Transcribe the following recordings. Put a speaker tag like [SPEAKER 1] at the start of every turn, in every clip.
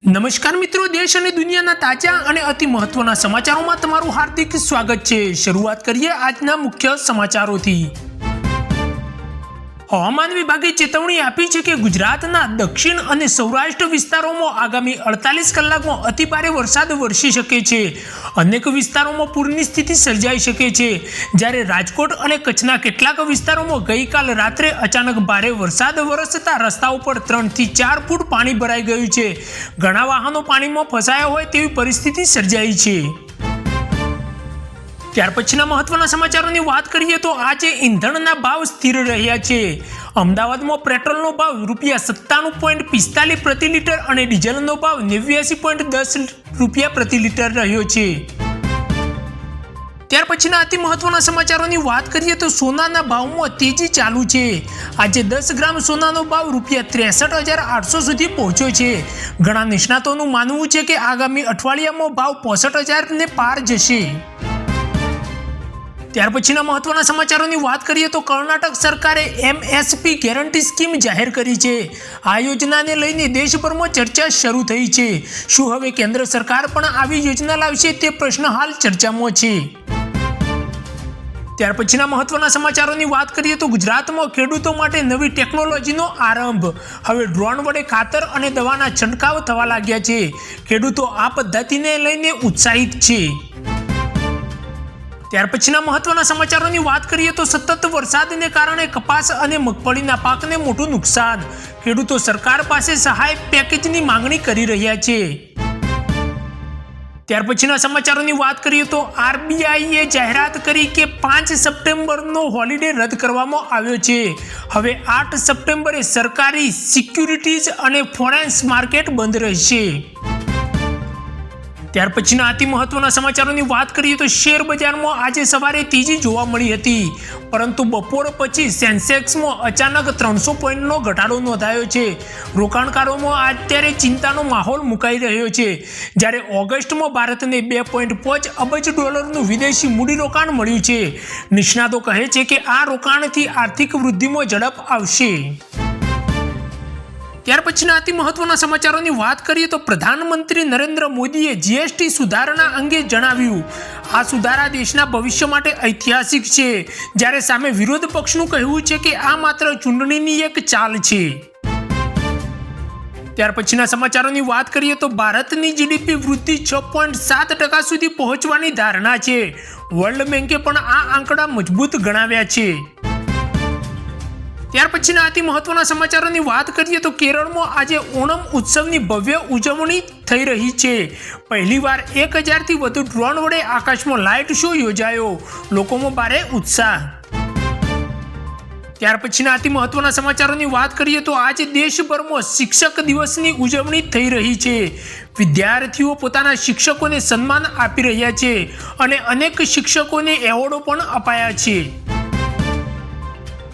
[SPEAKER 1] નમસ્કાર મિત્રો, દેશ અને દુનિયાના તાજા અને અતિ મહત્વના સમાચારોમાં તમારું હાર્દિક સ્વાગત છે। શરૂઆત કરીએ આજના મુખ્ય સમાચારોથી। હવામાન વિભાગે ચેતવણી આપી છે કે ગુજરાતના દક્ષિણ અને સૌરાષ્ટ્ર વિસ્તારોમાં આગામી 48 કલાકમાં અતિભારે વરસાદ વરસી શકે છે। અનેક વિસ્તારોમાં પૂરની સ્થિતિ સર્જાઈ શકે છે, જ્યારે રાજકોટ અને કચ્છના કેટલાક વિસ્તારોમાં ગઈકાલ રાત્રે અચાનક ભારે વરસાદ વરસતા રસ્તાઓ પર 3 થી 4 ફૂટ પાણી ભરાઈ ગયું છે। ઘણા વાહનો પાણીમાં ફસાયા હોય તેવી પરિસ્થિતિ સર્જાઈ છે। ત્યાર પછીના મહત્વના સમાચારોની વાત કરીએ તો આજે ઈંધણના ભાવ સ્થિર રહ્યા છે। અમદાવાદમાં પેટ્રોલનો ભાવ ₹97.45 પ્રતિ લીટર અને ડીઝલનો ભાવ ₹89.10 પ્રતિ લીટર રહ્યો છે। ત્યાર પછીના અતિ મહત્વના સમાચારોની વાત કરીએ તો સોનાના ભાવમાં તેજી ચાલુ છે। આજે 10 ગ્રામ સોનાનો ભાવ ₹63,800 સુધી પહોંચ્યો છે। ઘણા નિષ્ણાતોનું માનવું છે કે આગામી અઠવાડિયામાં ભાવ 65,000 ને પાર જશે। ત્યાર પછીના મહત્વના સમાચારોની વાત કરીએ તો કર્ણાટક સરકારે MSP ગેરંટી સ્કીમ જાહેર કરી છે। આ યોજનાને લઈને દેશભરમાં ચર્ચા શરૂ થઈ છે। શું હવે કેન્દ્ર સરકાર પણ આવી યોજના લાવશે તે પ્રશ્ન હાલ ચર્ચામાં છે। ત્યાર પછીના મહત્વના સમાચારોની વાત કરીએ તો ગુજરાતમાં ખેડૂતો માટે નવી ટેકનોલોજીનો આરંભ। હવે ડ્રોન વડે ખાતર અને દવાના છંટકાવ થવા લાગ્યા છે। ખેડૂતો આ પદ્ધતિને લઈને ઉત્સાહિત છે। ત્યાર પછીના મહત્વના સમાચારોની વાત કરીએ તો સતત વરસાદને કારણે કપાસ અને મગફળીના પાકને મોટું નુકસાન। ખેડૂતો સરકાર પાસે સહાય પેકેજની માંગણી કરી રહ્યા છે। ત્યાર પછીના સમાચારોની વાત કરીએ તો RBIએ જાહેરાત કરી કે 5 સપ્ટેમ્બરનો હોલિડે રદ કરવામાં આવ્યો છે। હવે 8 સપ્ટેમ્બરે સરકારી સિક્યુરિટીઝ અને ફોરેન્સ માર્કેટ બંધ રહેશે। ત્યાર પછીના અતિ મહત્વના સમાચારોની વાત કરીએ તો શેર બજારમાં આજે સવારે તેજી જોવા મળી હતી, પરંતુ બપોર પછી સેન્સેક્સમાં અચાનક 300 પોઈન્ટનો ઘટાડો નોંધાયો છે। રોકાણકારોમાં અત્યારે ચિંતાનો માહોલ મુકાઈ રહ્યો છે, જ્યારે ઓગસ્ટમાં ભારતને $2.5 અબજ વિદેશી મૂડીરોકાણ મળ્યું છે। નિષ્ણાતો કહે છે કે આ રોકાણથી આર્થિક વૃદ્ધિમાં ઝડપ આવશે। ત્યાર પછીના અતિ મહત્વના સમાચારોની વાત કરીએ તો પ્રધાનમંત્રી નરેન્દ્ર મોદીએ GST સુધારણા અંગે જણાવ્યું। આ સુધારા દેશના ભવિષ્ય માટે ઐતિહાસિક છે, જ્યારે સામે વિરોધ પક્ષનું કહેવું છે કે આ માત્ર ચૂંટણીની એક ચાલ છે। ત્યાર પછીના સમાચારોની વાત કરીએ તો ભારતની GDP વૃદ્ધિ 6.7% સુધી પહોંચવાની ધારણા છે। વર્લ્ડ બેંકે પણ આ આંકડા મજબૂત ગણાવ્યા છે। ત્યાર પછીના અતિ મહત્વના સમાચારોની વાત કરીએ તો કેરળમાં આજે ઓણમ ઉત્સવની ભવ્ય ઉજવણી થઈ રહી છે। પહેલીવાર 1000થી વધુ ડ્રોન વડે આકાશમાં લાઇટ શો યોજાયો। લોકોમાં ભારે ઉત્સાહ। ત્યાર પછીના અતિ મહત્વના સમાચારોની વાત કરીએ તો આજે દેશભરમાં શિક્ષક દિવસની ઉજવણી થઈ રહી છે। વિદ્યાર્થીઓ પોતાના શિક્ષકોને સન્માન આપી રહ્યા છે અને અનેક શિક્ષકોને એવોર્ડો પણ અપાયા છે।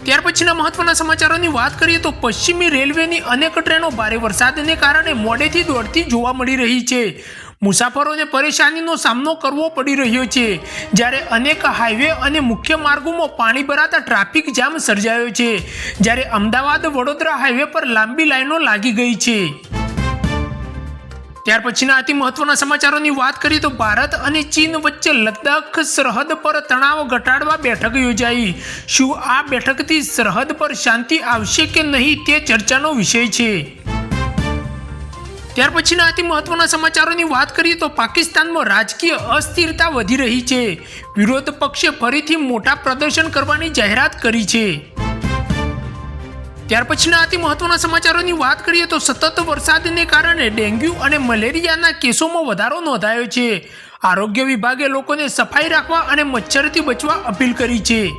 [SPEAKER 1] ત્યાર પછીના મહત્વના સમાચારોની વાત કરીએ તો પશ્ચિમી રેલવેની અનેક ટ્રેનો ભારે વરસાદને કારણે મોડેથી દોડતી જોવા મળી રહી છે। મુસાફરોને પરેશાનીનો સામનો કરવો પડી રહ્યો છે, જ્યારે અનેક હાઈવે અને મુખ્ય માર્ગોમાં પાણી ભરાતા ટ્રાફિક જામ સર્જાયો છે, જ્યારે અમદાવાદ વડોદરા હાઈવે પર લાંબી લાઈનો લાગી ગઈ છે। ત્યાર પછીના અતિ મહત્વના સમાચારોની વાત કરીએ તો ભારત અને ચીન વચ્ચે લદ્દાખ સરહદ પર તણાવ ઘટાડવા બેઠક યોજાઈ। શું આ બેઠકથી સરહદ પર શાંતિ આવશે કે નહીં તે ચર્ચાનો વિષય છે। ત્યાર પછીના અતિ મહત્વના સમાચારોની વાત કરીએ તો પાકિસ્તાનમાં રાજકીય અસ્થિરતા વધી રહી છે। વિરોધ પક્ષે ફરીથી મોટા પ્રદર્શન કરવાની જાહેરાત કરી છે। ત્યાર પછીના અતિ મહત્વના સમાચારોની વાત કરીએ તો સતત વરસાદને કારણે ડેન્ગ્યુ અને મલેરિયાના કેસોમાં વધારો નોંધાયો છે। આરોગ્ય વિભાગે લોકોને સફાઈ રાખવા અને મચ્છરથી બચવા અપીલ કરી છે।